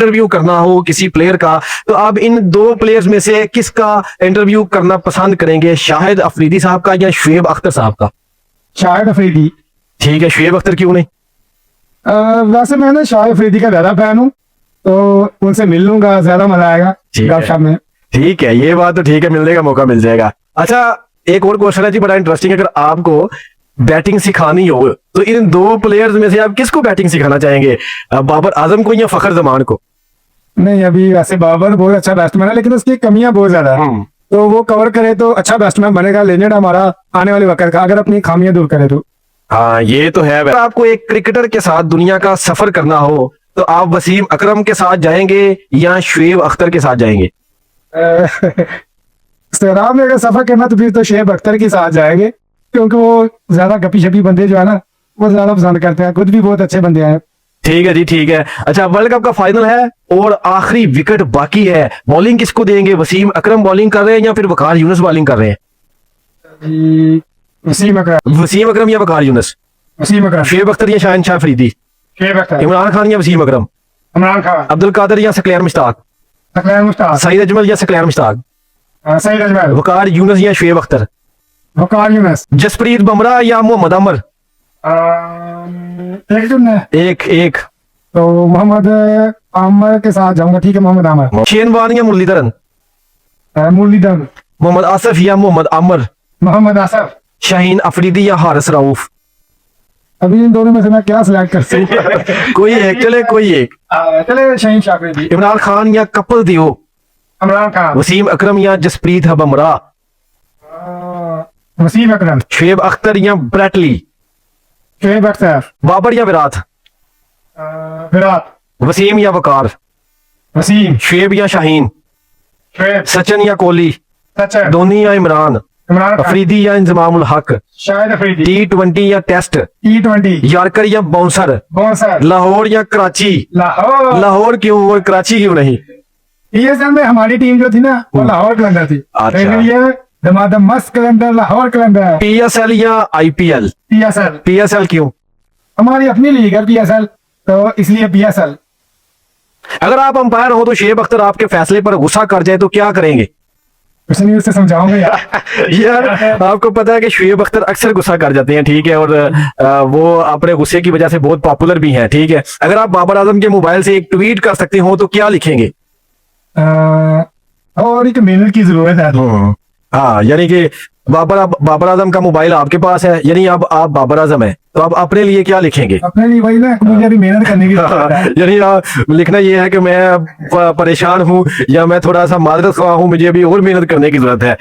Interview करना हो किसी प्लेयर का, तो आप इन दो प्लेयर्स में से किसका इंटरव्यू करना पसंद करेंगे, शाहिद अफरीदी साहब का या शुएब अख्तर साहब का? शाहिद अफरीदी। ठीक है, शुएब अख्तर क्यों नहीं? वैसे मैं ना शाहिद अफरीदी का ज्यादा फैन हूँ, तो उनसे मिल लूंगा, ज्यादा मजा आएगा गपशप में। ठीक है, ये बात तो ठीक है, मिलने का मौका मिल जाएगा। अच्छा, एक और क्वेश्चन है जी, बड़ा इंटरेस्टिंग। अगर आपको बैटिंग सिखानी हो तो इन दो प्लेयर्स में से आप किसको बैटिंग सिखाना चाहेंगे, बाबर आजम को या फखर जमान को? नहीं, अभी वैसे बाबर बहुत अच्छा बैट्समैन है, लेकिन उसकी कमियां बहुत ज्यादा है, तो वो कवर करे तो अच्छा बैट्समैन बनेगा, लेजेंड हमारा आने वाले वक्त का, अगर अपनी खामियां दूर करे तो। हाँ, ये तो है। अगर आपको एक क्रिकेटर के साथ दुनिया का सफर करना हो तो आप वसीम अकरम के साथ जाएंगे या शुएब अख्तर के साथ जाएंगे? सैराब में अगर सफर करना तो फिर तो शुएब अख्तर के साथ जाएंगे, क्योंकि वो ज्यादा गपी शपी बंदे जो है ना, वो ज्यादा पसंद करते हैं, खुद भी बहुत अच्छे बंदे हैं। ठीक है जी, ठीक है। अच्छा, वर्ल्ड कप का फाइनल है और आखिरी विकेट बाकी है, बॉलिंग किसको देंगे? वसीम अकरम बॉलिंग कर रहे हैं या फिर वकार यूनुस बॉलिंग कर रहे हैं? वसीम अकरम। वसीम अकरम या वकार यूनुस? वसीम अकरम। शुएब अख्तर या शाहिन शाह अफरीदी? शुएब अख्तर। इमरान खान या वसीम अकरम? इमरान खान। अब्दुल कादर या सकलैन मुश्ताक? सकलैन मुश्ताक। सईद अजमल या सकलैन मुश्ताक? सईद अजमल। वकार यूनुस या शुएब अख्तर? वकार यूनुस। जसप्रीत बुमराह या मोहम्मद आमर? एक चुनना। एक एक। तो मोहम्मद आमर के साथ जाऊंगा। ठीक है, मोहम्मद आमर। शेनवान या मुरलीधरन? मुरलीधरन। मोहम्मद आसिफ या मोहम्मद आमर? मोहम्मद आसिफ। शाहीन अफरीदी या हारिस रऊफ? अभी इन दोनों में से मैं क्या सिलेक्ट कर सकूं? कोई एक चले, कोई एक। चले शाहीन शाह अफरीदी। इमरान खान या कपिल देव? इमरान खान। वसीम अकरम या जसप्रीत बुमराह? वसीम अकरम। शुएब अख्तर या ब्रैटली? शुएब अख्तर। बाबर या विराट? विराट। वसीम या वकार? वसीम। शुएब या शाहीन? शुएब। सचिन या कोहली? सचिन। धोनी या इमरान? इमरान खान। अफरीदी या इंजमामुल हक? शाहिद अफरीदी। T20 या टेस्ट? T20। यार्कर या बाउंसर? बाउंसर। लाहौर या कराची? लाहौर। लाहौर क्यों और कराची क्यों नहीं? PSL में हमारी टीम जो थी ना, वो लाहौर कलंदर थी। अच्छा। ये दमादम मस्त कलंदर, लाहौर कलंदर। PSL या IPL? PSL। PSL क्यों? हमारी अपनी लीग है PSL, तो इसलिए PSL। अगर आप अंपायर हो तो शुएब अख्तर आपके फैसले पर गुस्सा कर जाए तो क्या करेंगे? कुछ नहीं, उससे समझाऊंगा यार। यार, आपको पता है कि शुएब अख्तर अक्सर गुस्सा कर जाते हैं, ठीक है, और वो अपने गुस्से की वजह से बहुत पॉपुलर भी हैं, ठीक है। अगर आप बाबर आजम के मोबाइल से एक ट्वीट कर सकते हो तो क्या लिखेंगे? और एक मेहनत की जरूरत है। हाँ, यानी कि बाबर आजम का मोबाइल आपके पास है, यानी अब आप बाबर आजम है, तो आप अपने लिए क्या लिखेंगे? अपने लिए वही ना, मुझे अभी मेहनत करने की जरूरत है। यानी लिखना ये है कि मैं परेशान हूँ या मैं थोड़ा सा माजरत ख्वाह हूँ, मुझे अभी और मेहनत करने की जरूरत है।